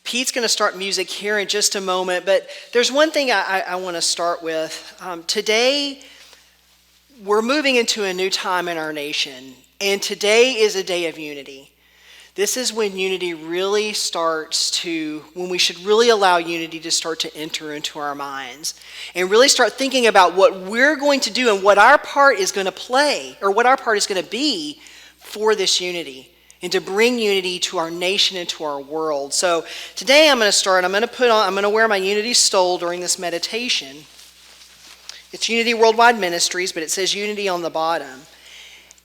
Pete's going to start music here in just a moment, but there's one thing I want to start with. Today, we're moving into a new time in our nation, and today is a day of unity. This is when unity really when we should really allow unity to start to enter into our minds and really start thinking about what we're going to do and what our part is going to play, or what our part is going to be for this unity and to bring unity to our nation and to our world. So today I'm going to wear my Unity stole during this meditation. It's Unity Worldwide Ministries, but it says Unity on the bottom.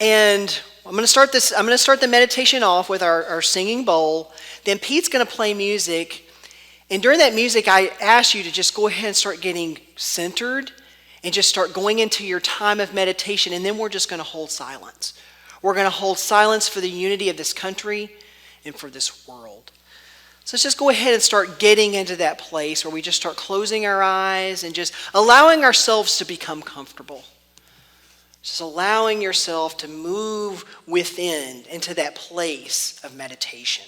And I'm going to start the meditation off with our singing bowl. Then Pete's going to play music. And during that music, I ask you to just go ahead and start getting centered and just start going into your time of meditation. And then we're just going to hold silence. We're going to hold silence for the unity of this country and for this world. So let's just go ahead and start getting into that place where we just start closing our eyes and just allowing ourselves to become comfortable. Just allowing yourself to move within into that place of meditation.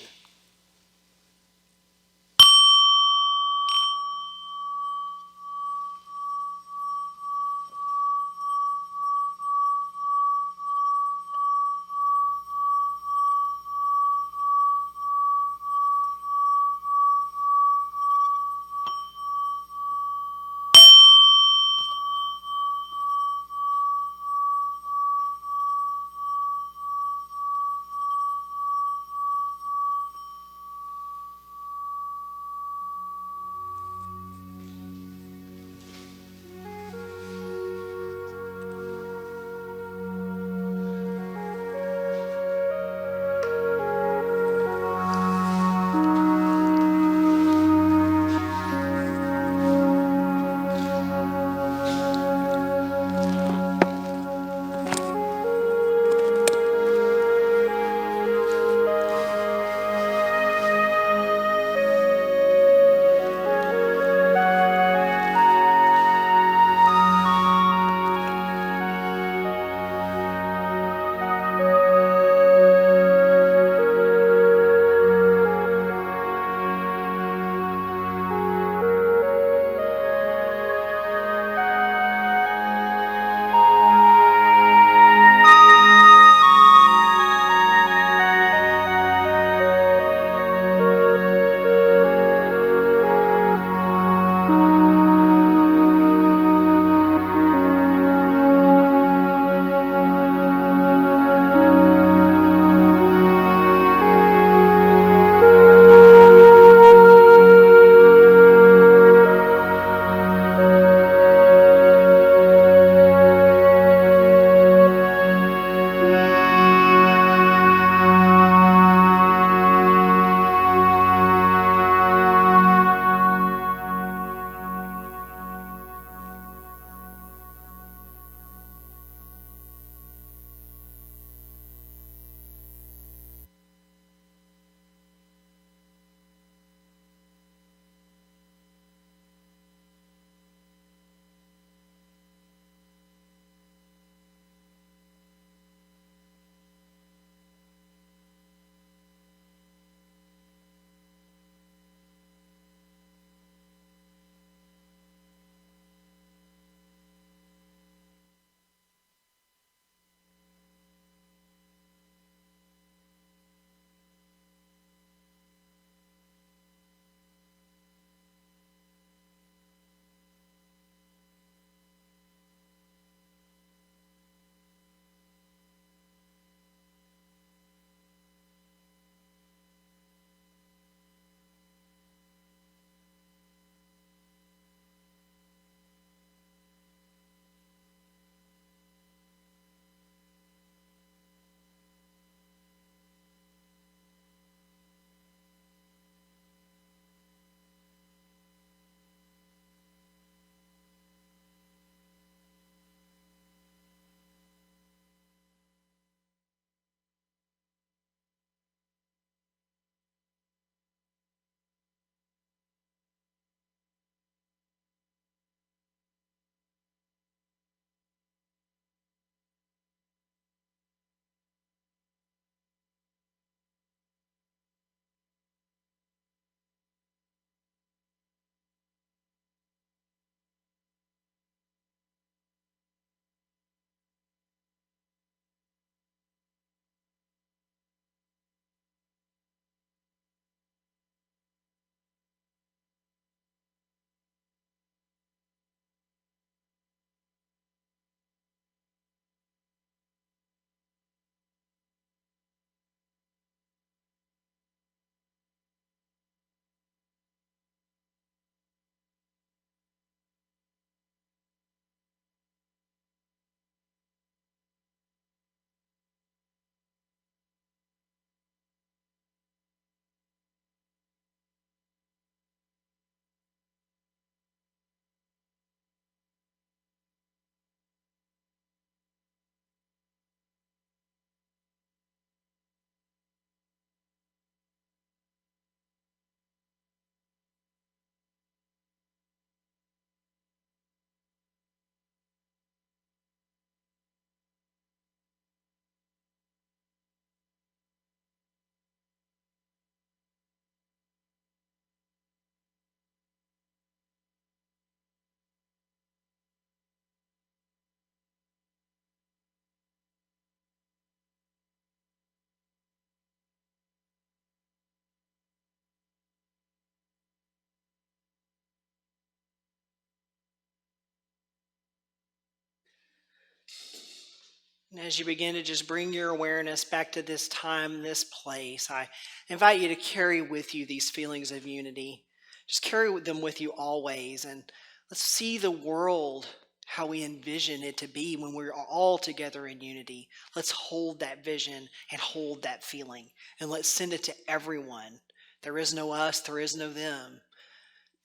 And as you begin to just bring your awareness back to this time, this place, I invite you to carry with you these feelings of unity. Just carry them with you always. And let's see the world how we envision it to be when we're all together in unity. Let's hold that vision and hold that feeling. And let's send it to everyone. There is no us, there is no them.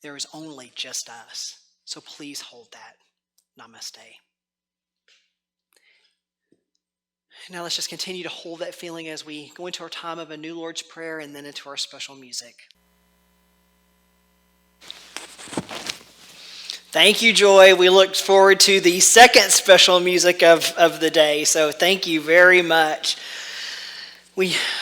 There is only just us. So please hold that. Namaste. Now let's just continue to hold that feeling as we go into our time of a New Lord's Prayer and then into our special music. Thank you, Joy. We look forward to the second special music of the day, so thank you very much.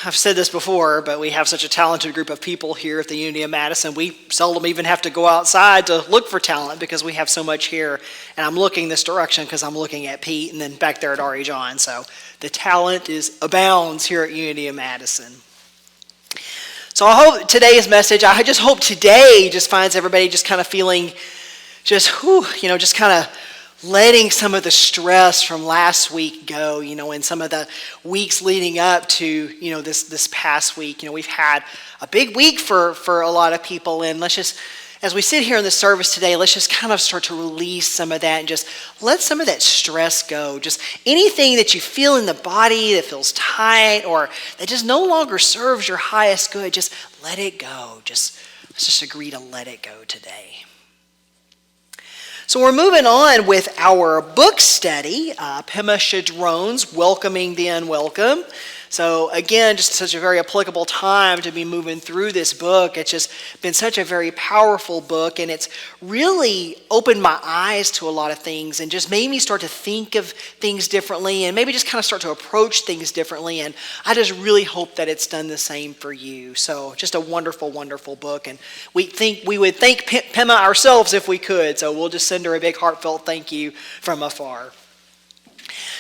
I've said this before, but we have such a talented group of people here at the Unity of Madison. We seldom even have to go outside to look for talent because we have so much here. And I'm looking this direction because I'm looking at Pete and then back there at Ari John. So the talent abounds here at Unity of Madison. So I hope today's message, I just hope today just finds everybody just kind of feeling just kind of letting some of the stress from last week go, and some of the weeks leading up to, this past week. We've had a big week for a lot of people, and let's just, as we sit here in the service today, let's just kind of start to release some of that and just let some of that stress go. Just anything that you feel in the body that feels tight or that just no longer serves your highest good, just let it go. Let's just agree to let it go today. So we're moving on with our book study, Pema Chadron's Welcoming the Unwelcome. So again, just such a very applicable time to be moving through this book. It's just been such a very powerful book, and it's really opened my eyes to a lot of things and just made me start to think of things differently and maybe just kind of start to approach things differently. And I just really hope that it's done the same for you. So just a wonderful, wonderful book. And we would thank Pema ourselves if we could. So we'll just send her a big heartfelt thank you from afar.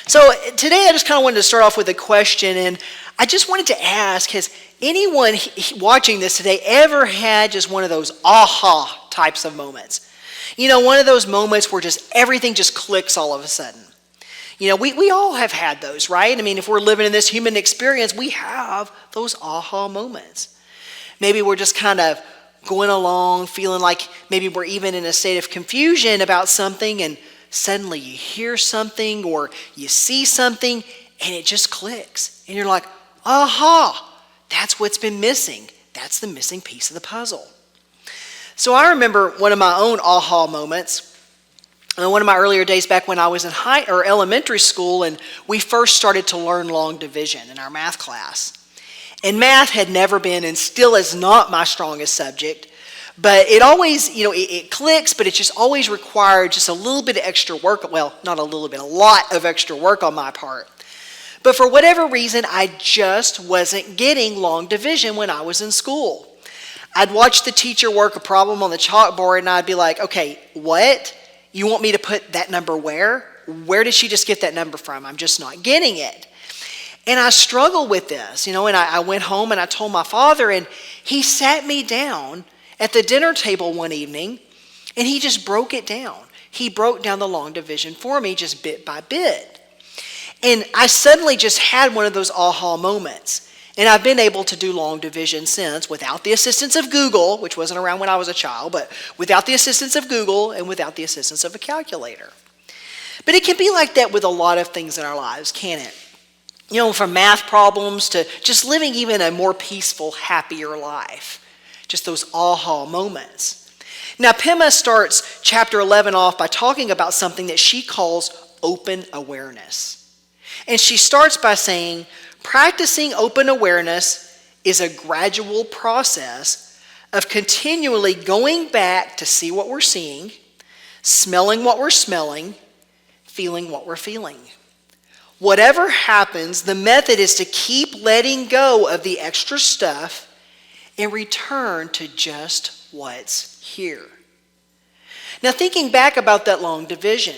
So today I just kind of wanted to start off with a question, and I just wanted to ask, has anyone watching this today ever had just one of those aha types of moments? One of those moments where just everything just clicks all of a sudden. We all have had those, right? I mean, if we're living in this human experience, we have those aha moments. Maybe we're just kind of going along, feeling like maybe we're even in a state of confusion about something, and suddenly you hear something or you see something and it just clicks. And you're like, aha, that's what's been missing. That's the missing piece of the puzzle. So I remember one of my own aha moments. One of my earlier days back when I was in elementary school and we first started to learn long division in our math class. And math had never been and still is not my strongest subject. But it always, it clicks, but it just always required just a little bit of extra work. Well, not a little bit, a lot of extra work on my part. But for whatever reason, I just wasn't getting long division when I was in school. I'd watch the teacher work a problem on the chalkboard and I'd be like, okay, what? You want me to put that number where? Where did she just get that number from? I'm just not getting it. And I struggled with this, and I went home and I told my father, and he sat me down at the dinner table one evening, and he just broke it down. He broke down the long division for me just bit by bit. And I suddenly just had one of those aha moments. And I've been able to do long division since without the assistance of Google, which wasn't around when I was a child, but without the assistance of Google and without the assistance of a calculator. But it can be like that with a lot of things in our lives, can't it? From math problems to just living even a more peaceful, happier life. Just those aha moments. Now, Pema starts chapter 11 off by talking about something that she calls open awareness. And she starts by saying, practicing open awareness is a gradual process of continually going back to see what we're seeing, smelling what we're smelling, feeling what we're feeling. Whatever happens, the method is to keep letting go of the extra stuff and return to just what's here. Now, thinking back about that long division,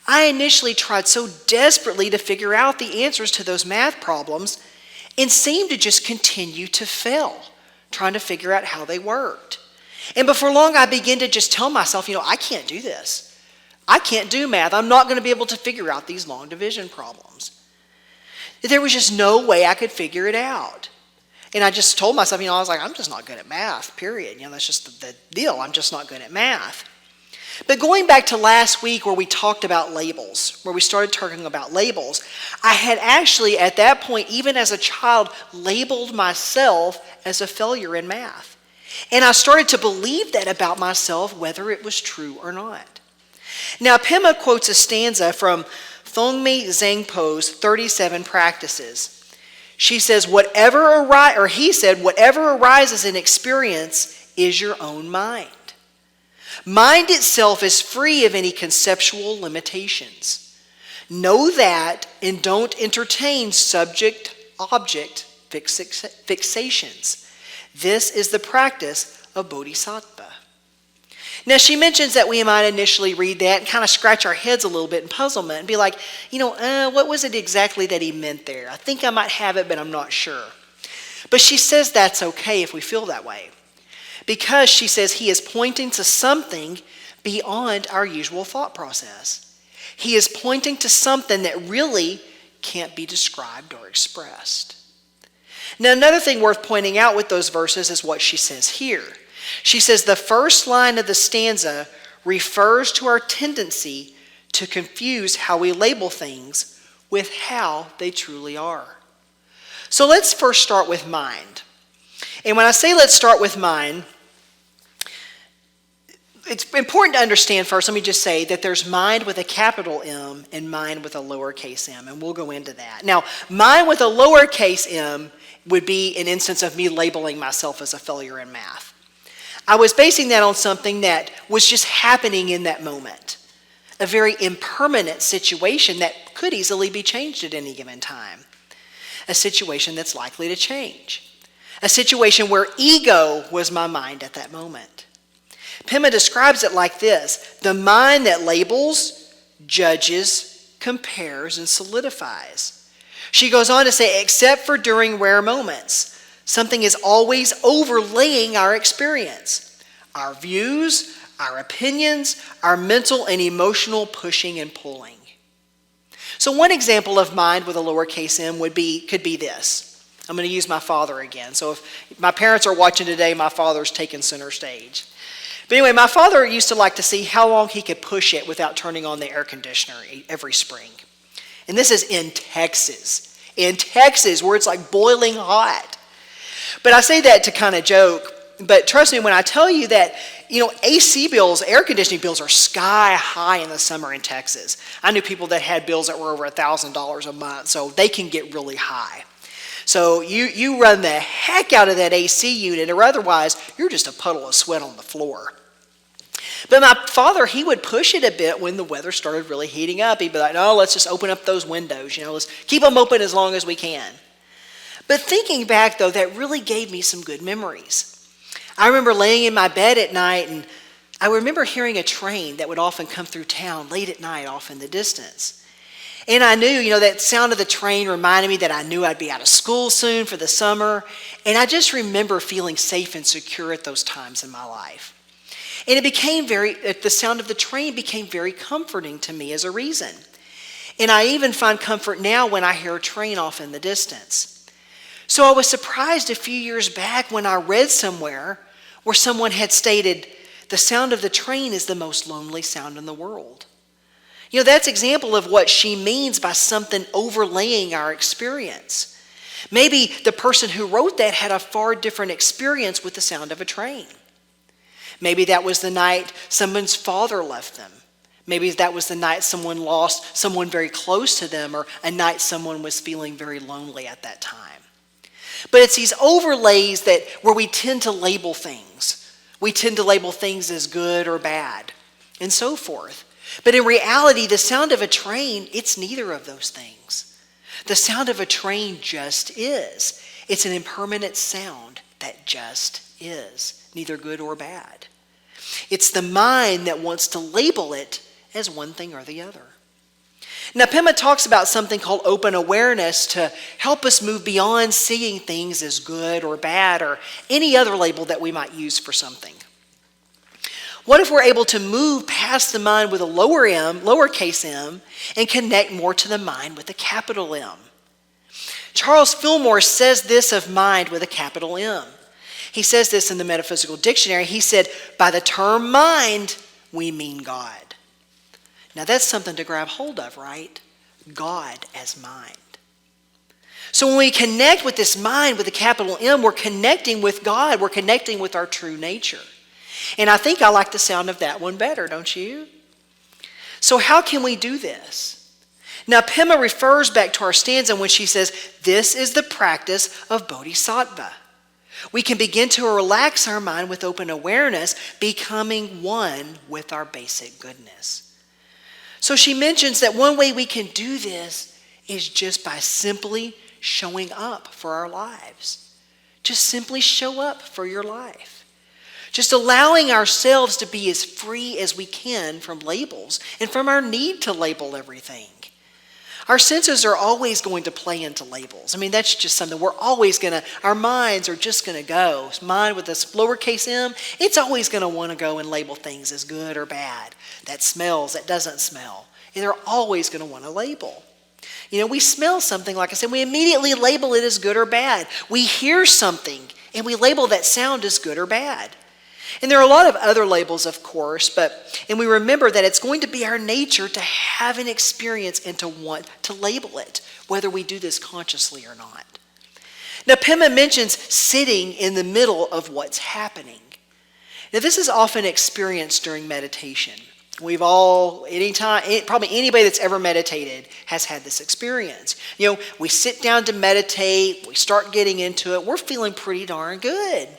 I initially tried so desperately to figure out the answers to those math problems and seemed to just continue to fail, trying to figure out how they worked. And before long, I began to just tell myself, I can't do this. I can't do math. I'm not going to be able to figure out these long division problems. There was just no way I could figure it out. And I just told myself, I was like, I'm just not good at math, period. That's just the deal. I'm just not good at math. But going back to last week where we talked about labels, where we started talking about labels, I had actually at that point, even as a child, labeled myself as a failure in math. And I started to believe that about myself, whether it was true or not. Now, Pema quotes a stanza from Thongme Zangpo's 37 Practices. She says, he said, whatever arises in experience is your own mind. Mind itself is free of any conceptual limitations. Know that and don't entertain subject-object fixations. This is the practice of bodhisattva. Now, she mentions that we might initially read that and kind of scratch our heads a little bit in puzzlement and be like, what was it exactly that he meant there? I think I might have it, but I'm not sure. But she says that's okay if we feel that way, because she says he is pointing to something beyond our usual thought process. He is pointing to something that really can't be described or expressed. Now, another thing worth pointing out with those verses is what she says here. She says the first line of the stanza refers to our tendency to confuse how we label things with how they truly are. So let's first start with mind. And when I say let's start with mind, it's important to understand first, let me just say that there's mind with a capital M and mind with a lowercase m, and we'll go into that. Now, mind with a lowercase m would be an instance of me labeling myself as a failure in math. I was basing that on something that was just happening in that moment, a very impermanent situation that could easily be changed at any given time, a situation that's likely to change, a situation where ego was my mind at that moment. Pema describes it like this: the mind that labels, judges, compares, and solidifies. She goes on to say, except for during rare moments, something is always overlaying our experience, our views, our opinions, our mental and emotional pushing and pulling. So one example of mind with a lowercase m could be this. I'm going to use my father again. So if my parents are watching today, my father's taking center stage. But anyway, my father used to like to see how long he could push it without turning on the air conditioner every spring. And this is in Texas, where it's like boiling hot. But I say that to kind of joke, but trust me when I tell you that, AC bills, air conditioning bills are sky high in the summer in Texas. I knew people that had bills that were over $1,000 a month, so they can get really high. So you run the heck out of that AC unit, or otherwise you're just a puddle of sweat on the floor. But my father, he would push it a bit when the weather started really heating up. He'd be like, no, let's just open up those windows, let's keep them open as long as we can. But thinking back, though, that really gave me some good memories. I remember laying in my bed at night, and I remember hearing a train that would often come through town late at night off in the distance. And I knew, that sound of the train reminded me that I knew I'd be out of school soon for the summer. And I just remember feeling safe and secure at those times in my life. And the sound of the train became very comforting to me as a reason. And I even find comfort now when I hear a train off in the distance. So I was surprised a few years back when I read somewhere where someone had stated, the sound of the train is the most lonely sound in the world. That's an example of what she means by something overlaying our experience. Maybe the person who wrote that had a far different experience with the sound of a train. Maybe that was the night someone's father left them. Maybe that was the night someone lost someone very close to them, or a night someone was feeling very lonely at that time. But it's these overlays where we tend to label things. We tend to label things as good or bad, and so forth. But in reality, the sound of a train, it's neither of those things. The sound of a train just is. It's an impermanent sound that just is, neither good or bad. It's the mind that wants to label it as one thing or the other. Now, Pema talks about something called open awareness to help us move beyond seeing things as good or bad or any other label that we might use for something. What if we're able to move past the mind with a lowercase m, and connect more to the mind with a capital M? Charles Fillmore says this of mind with a capital M. He says this in the Metaphysical Dictionary. He said, by the term mind, we mean God. Now that's something to grab hold of, right? God as mind. So when we connect with this mind with a capital M, we're connecting with God. We're connecting with our true nature. And I think I like the sound of that one better, don't you? So how can we do this? Now, Pema refers back to our stanza when she says, this is the practice of bodhisattva. We can begin to relax our mind with open awareness, becoming one with our basic goodness. So she mentions that one way we can do this is just by simply showing up for our lives. Just simply show up for your life. Just allowing ourselves to be as free as we can from labels and from our need to label everything. Our senses are always going to play into labels. I mean, that's just something our minds are just going to go. Mind with this lowercase m, it's always going to want to go and label things as good or bad. That smells, that doesn't smell. And they're always going to want to label. You know, we smell something, like I said, we immediately label it as good or bad. We hear something and we label that sound as good or bad. And there are a lot of other labels, of course, and we remember that it's going to be our nature to have an experience and to want to label it, whether we do this consciously or not. Now, Pema mentions sitting in the middle of what's happening. Now, this is often experienced during meditation. We've all, probably anybody that's ever meditated has had this experience. You know, we sit down to meditate, we start getting into it, we're feeling pretty darn good.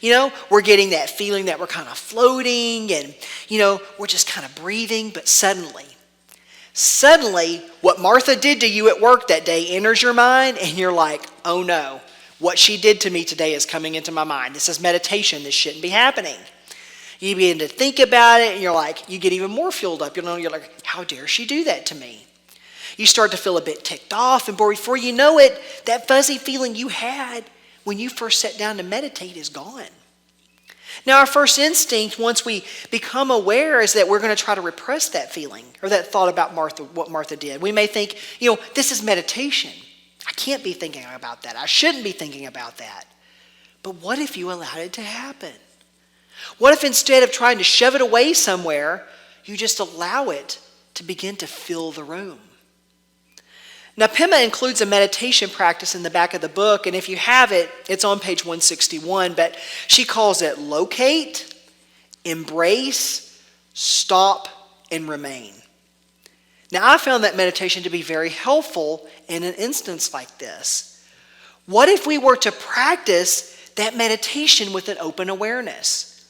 You know, we're getting that feeling that we're kind of floating and, you know, we're just kind of breathing, but suddenly, what Martha did to you at work that day enters your mind and you're like, oh no, what she did to me today is coming into my mind. This is meditation. This shouldn't be happening. You begin to think about it and you're like, you get even more fueled up. You know, you're like, how dare she do that to me? You start to feel a bit ticked off, and before you know it, that fuzzy feeling you had when you first sat down to meditate is gone. Now, our first instinct, once we become aware, is that we're going to try to repress that feeling or that thought about what Martha did. We may think, you know, this is meditation. I can't be thinking about that. I shouldn't be thinking about that. But what if you allowed it to happen? What if instead of trying to shove it away somewhere, you just allow it to begin to fill the room? Now, Pema includes a meditation practice in the back of the book, and if you have it, it's on page 161, but she calls it locate, embrace, stop, and remain. Now, I found that meditation to be very helpful in an instance like this. What if we were to practice that meditation with an open awareness?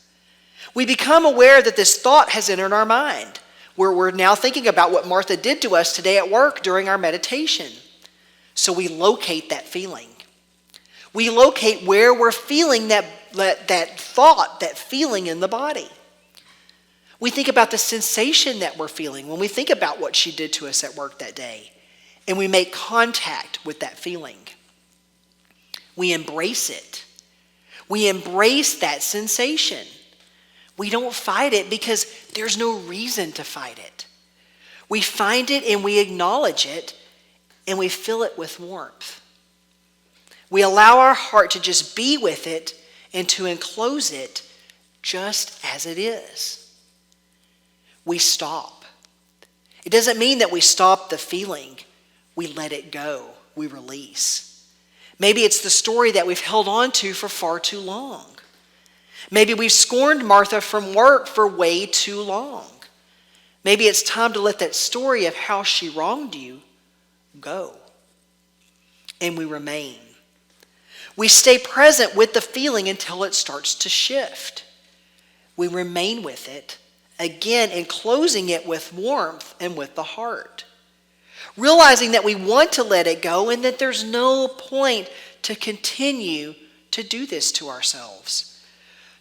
We become aware that this thought has entered our mind. We're now thinking about what Martha did to us today at work during our meditation. So we locate that feeling. We locate where we're feeling that thought, that feeling in the body. We think about the sensation that we're feeling when we think about what she did to us at work that day. And we make contact with that feeling. We embrace it. We embrace that sensation. We don't fight it because there's no reason to fight it. We find it and we acknowledge it and we fill it with warmth. We allow our heart to just be with it and to enclose it just as it is. We stop. It doesn't mean that we stop the feeling. We let it go. We release. Maybe it's the story that we've held on to for far too long. Maybe we've scorned Martha from work for way too long. Maybe it's time to let that story of how she wronged you go. And we remain. We stay present with the feeling until it starts to shift. We remain with it, again enclosing it with warmth and with the heart. Realizing that we want to let it go and that there's no point to continue to do this to ourselves.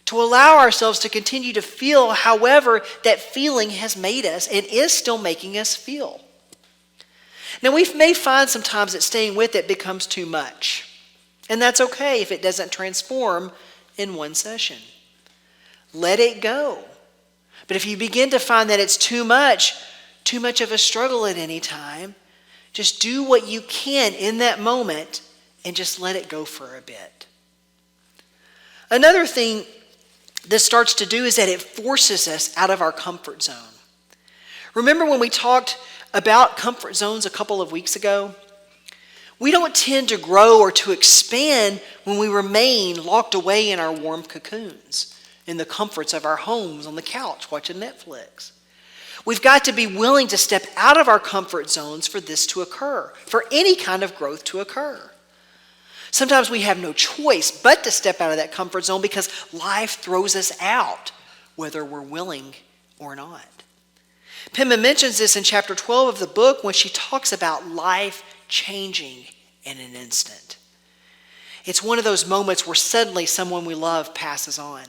To allow ourselves to continue to feel however that feeling has made us and is still making us feel. Now, we may find sometimes that staying with it becomes too much. And that's okay if it doesn't transform in one session. Let it go. But if you begin to find that it's too much of a struggle at any time, just do what you can in that moment and just let it go for a bit. Another thing this starts to do is that it forces us out of our comfort zone. Remember when we talked about comfort zones a couple of weeks ago? We don't tend to grow or to expand when we remain locked away in our warm cocoons, in the comforts of our homes on the couch watching Netflix. We've got to be willing to step out of our comfort zones for this to occur, for any kind of growth to occur. Sometimes we have no choice but to step out of that comfort zone because life throws us out, whether we're willing or not. Pema mentions this in chapter 12 of the book when she talks about life changing in an instant. It's one of those moments where suddenly someone we love passes on,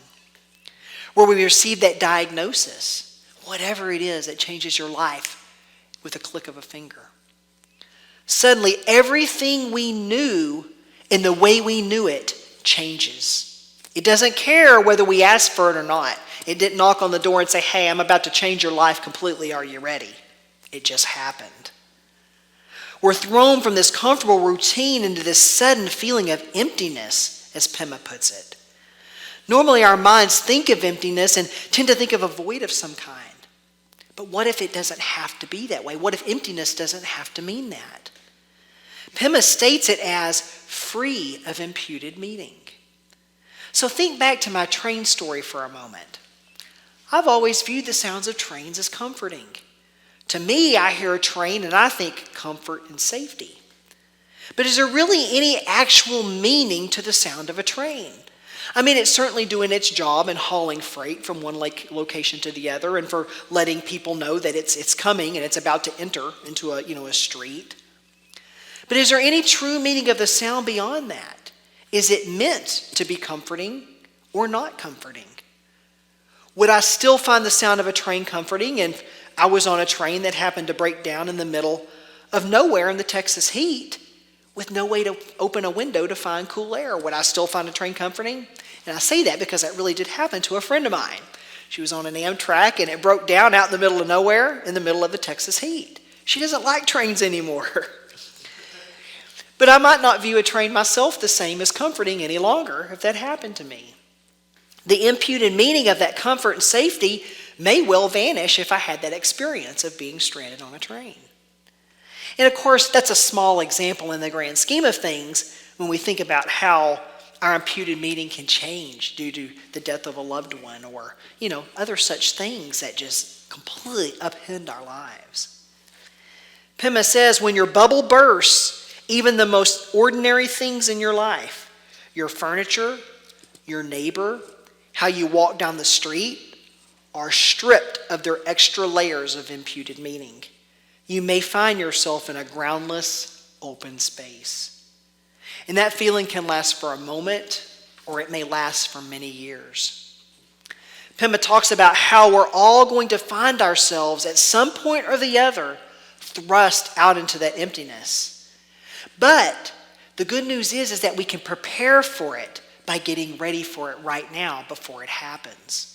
where we receive that diagnosis, whatever it is that changes your life with a click of a finger. Suddenly everything we knew and the way we knew it changes. It doesn't care whether we asked for it or not. It didn't knock on the door and say, hey, I'm about to change your life completely. Are you ready? It just happened. We're thrown from this comfortable routine into this sudden feeling of emptiness, as Pema puts it. Normally our minds think of emptiness and tend to think of a void of some kind. But what if it doesn't have to be that way? What if emptiness doesn't have to mean that? Pema states it as free of imputed meaning. So think back to my train story for a moment. I've always viewed the sounds of trains as comforting. To me, I hear a train and I think comfort and safety. But is there really any actual meaning to the sound of a train? I mean, it's certainly doing its job in hauling freight from one location to the other and for letting people know that it's coming and it's about to enter into a street. But is there any true meaning of the sound beyond that? Is it meant to be comforting or not comforting? Would I still find the sound of a train comforting if I was on a train that happened to break down in the middle of nowhere in the Texas heat with no way to open a window to find cool air? Would I still find a train comforting? And I say that because that really did happen to a friend of mine. She was on an Amtrak and it broke down out in the middle of nowhere in the middle of the Texas heat. She doesn't like trains anymore. But I might not view a train myself the same as comforting any longer if that happened to me. The imputed meaning of that comfort and safety may well vanish if I had that experience of being stranded on a train. And of course, that's a small example in the grand scheme of things when we think about how our imputed meaning can change due to the death of a loved one or, other such things that just completely upend our lives. Pema says, when your bubble bursts, even the most ordinary things in your life, your furniture, your neighbor, how you walk down the street, are stripped of their extra layers of imputed meaning. You may find yourself in a groundless, open space. And that feeling can last for a moment, or it may last for many years. Pema talks about how we're all going to find ourselves at some point or the other thrust out into that emptiness. But the good news is that we can prepare for it by getting ready for it right now before it happens.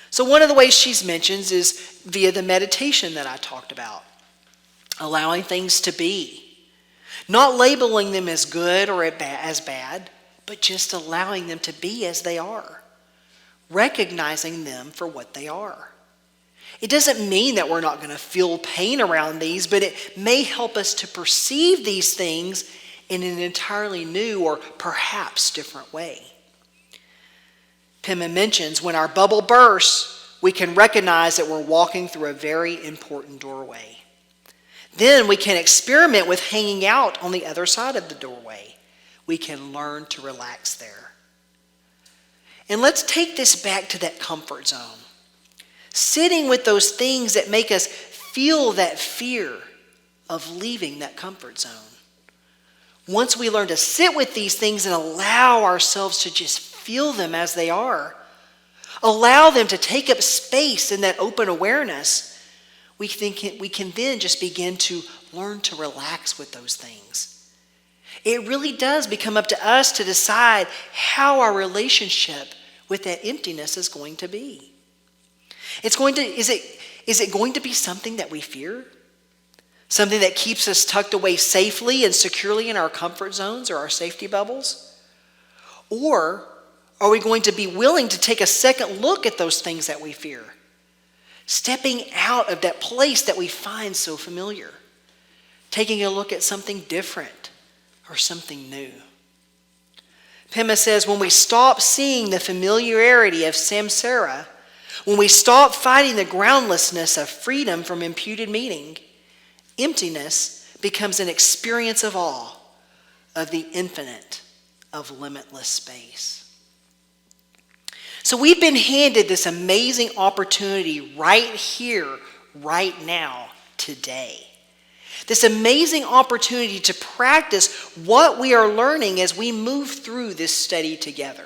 So one of the ways she's mentions is via the meditation that I talked about. Allowing things to be. Not labeling them as good or as bad, but just allowing them to be as they are. Recognizing them for what they are. It doesn't mean that we're not going to feel pain around these, but it may help us to perceive these things in an entirely new or perhaps different way. Pema mentions when our bubble bursts, we can recognize that we're walking through a very important doorway. Then we can experiment with hanging out on the other side of the doorway. We can learn to relax there. And let's take this back to that comfort zone. Sitting with those things that make us feel that fear of leaving that comfort zone. Once we learn to sit with these things and allow ourselves to just feel them as they are, allow them to take up space in that open awareness, we can then just begin to learn to relax with those things. It really does become up to us to decide how our relationship with that emptiness is going to be. Is it going to be something that we fear? Something that keeps us tucked away safely and securely in our comfort zones or our safety bubbles? Or are we going to be willing to take a second look at those things that we fear? Stepping out of that place that we find so familiar. Taking a look at something different or something new. Pema says, when we stop seeing the familiarity of samsara, when we stop fighting the groundlessness of freedom from imputed meaning, emptiness becomes an experience of awe of the infinite, of limitless space. So we've been handed this amazing opportunity right here, right now, today. This amazing opportunity to practice what we are learning as we move through this study together.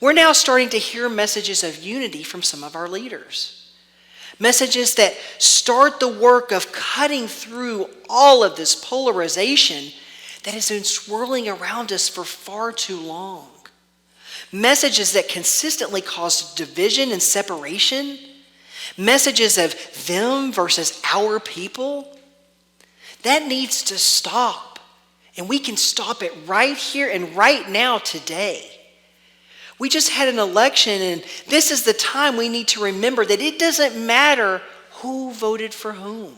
We're now starting to hear messages of unity from some of our leaders. Messages that start the work of cutting through all of this polarization that has been swirling around us for far too long. Messages that consistently cause division and separation. Messages of them versus our people. That needs to stop. And we can stop it right here and right now today. We just had an election, and this is the time we need to remember that it doesn't matter who voted for whom.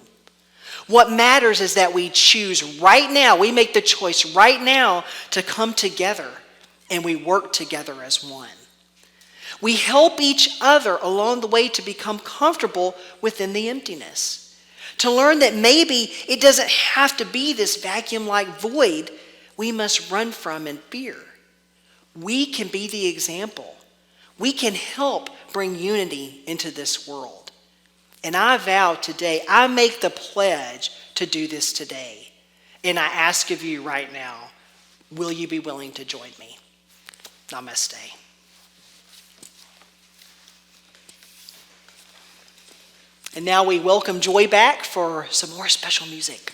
What matters is that we choose right now, we make the choice right now to come together and we work together as one. We help each other along the way to become comfortable within the emptiness. To learn that maybe it doesn't have to be this vacuum-like void we must run from in fear. We can be the example. We can help bring unity into this world. And I vow today, I make the pledge to do this today. And I ask of you right now, will you be willing to join me? Namaste. And now we welcome Joy back for some more special music.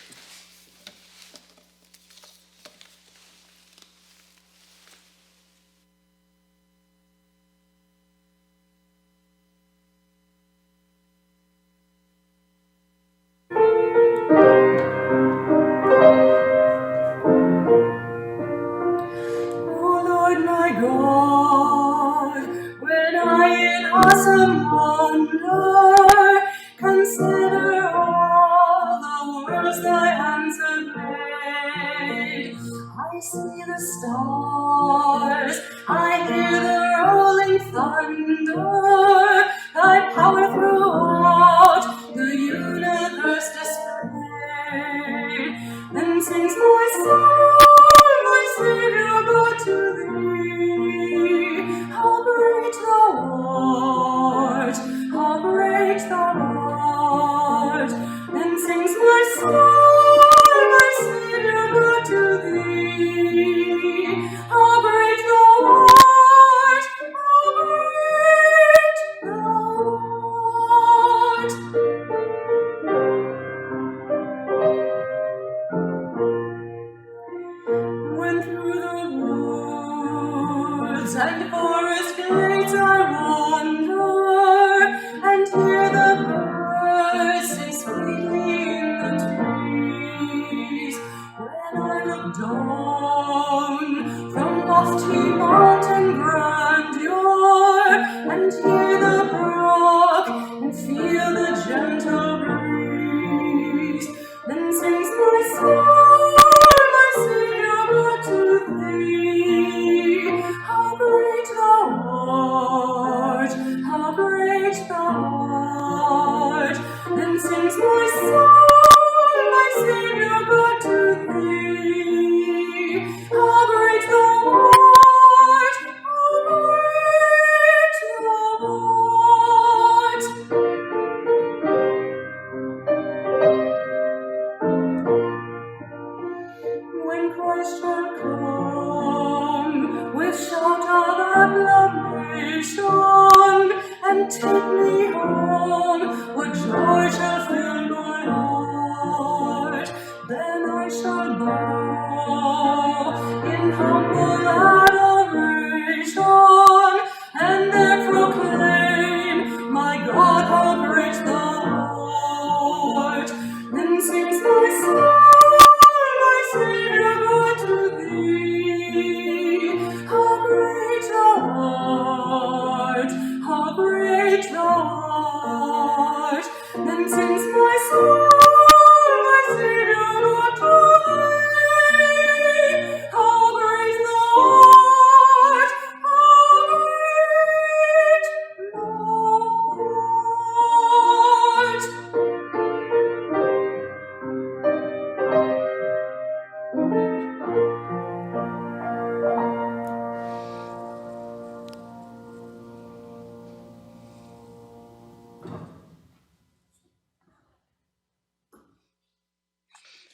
how great thou art. Then sings my soul, my Saviour not to thee. How great thou art, how great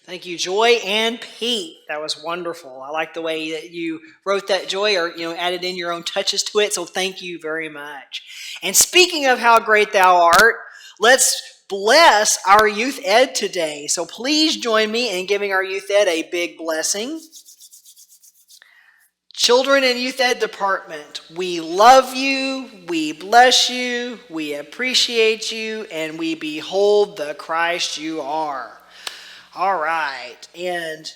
Thank you, Joy and Pete. That was wonderful. I like the way that you wrote that, Joy, or added in your own touches to it. So thank you very much. And speaking of how great thou art, let's bless our youth ed today. So please join me in giving our youth ed a big blessing. Children and Youth Ed Department, we love you, we bless you, we appreciate you, and we behold the Christ you are. All right, and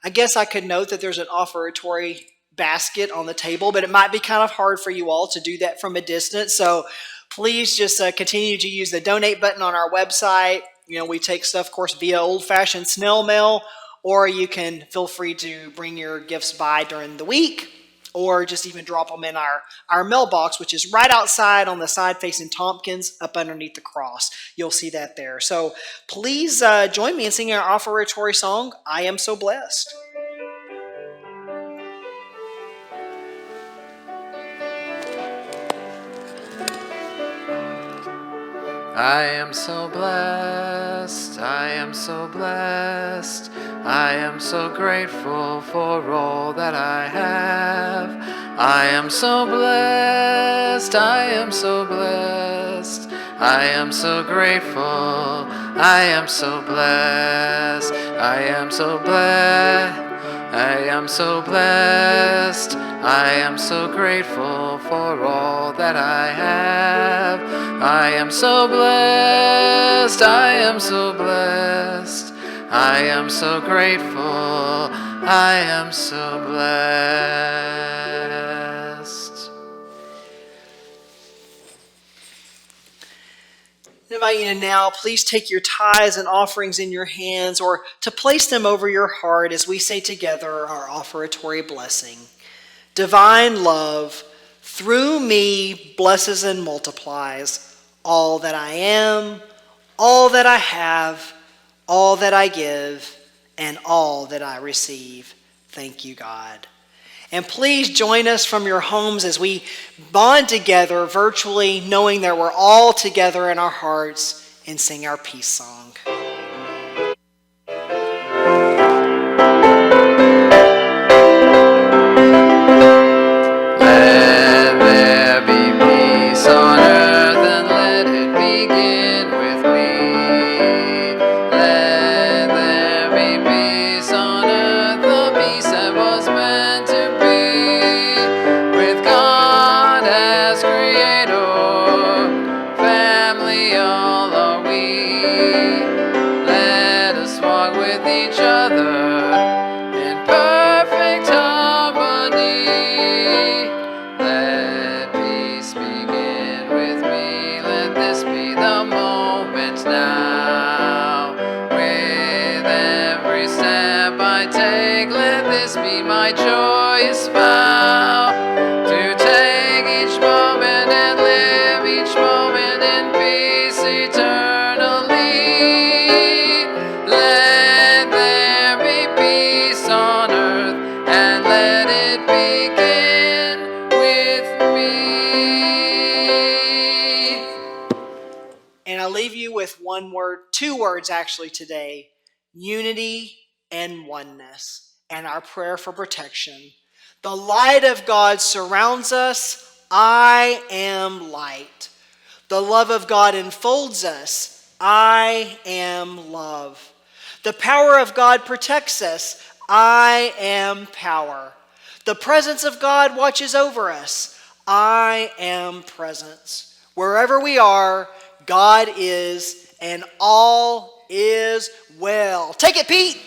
I guess I could note that there's an offertory basket on the table, but it might be kind of hard for you all to do that from a distance, so please just continue to use the donate button on our website. We take stuff, of course, via old-fashioned snail mail, or you can feel free to bring your gifts by during the week, or just even drop them in our mailbox, which is right outside on the side facing Tompkins, up underneath the cross. You'll see that there. So please join me in singing our offertory song, I Am So Blessed. I am so blessed, I am so blessed, I am so grateful for all that I have. I am so blessed, I am so blessed, I am so grateful, I am so blessed, I am so blessed, I am so blessed, I am so grateful for all that I have. I am so blessed, I am so blessed, I am so grateful, I am so blessed. I invite you to now please take your tithes and offerings in your hands, or to place them over your heart as we say together our offertory blessing. Divine love, through me, blesses and multiplies all that I am, all that I have, all that I give, and all that I receive. Thank you, God. And please join us from your homes as we bond together virtually, knowing that we're all together in our hearts, and sing our peace song. Let there be peace on earth, and let it begin with me. Let there be peace on earth, the peace that was meant to be. With God as creator, family all are we. Let us walk with each other in perfect harmony. Let peace begin with me. Let this be the moment now. With every step I take, let this be my joyous vow. To take each moment and live each moment in peace eternally. Let there be peace on earth, and let it begin with me. And I leave you with one word, two words actually today: unity and oneness, and our prayer for protection. The light of God surrounds us. I am light. The love of God enfolds us. I am love. The power of God protects us. I am power. The presence of God watches over us. I am presence. Wherever we are, God is, and all is well. Take it, Pete.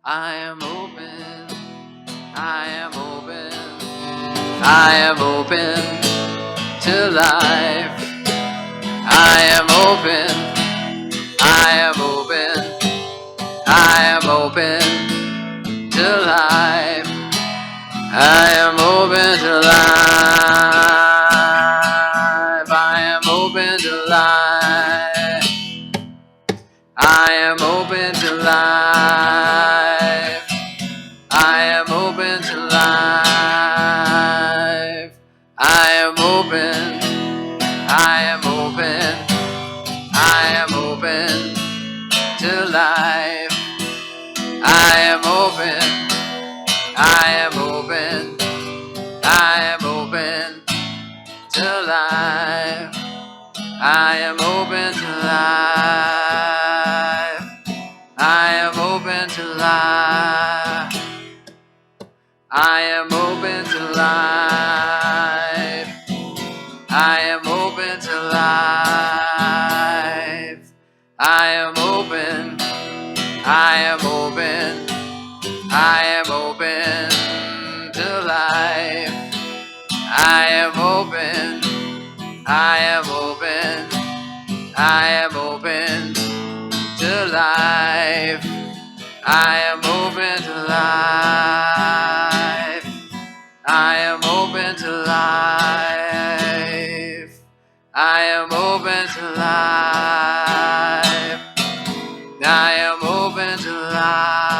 I am open. I am open. I am open to life. I am open. I am open. I am open to life. I am open to life. I am open to life. I am open to life. I am open to life. I am open. I am open. I am open to life. I am open. I am open. I am open to life. I am open to life. I am open to life. I am open to life. I am open to life. I am open. I am open. I am open to life. I am open. I am open. I am open to life. I am open to life. I am open to life. I am open to life. I am open to life.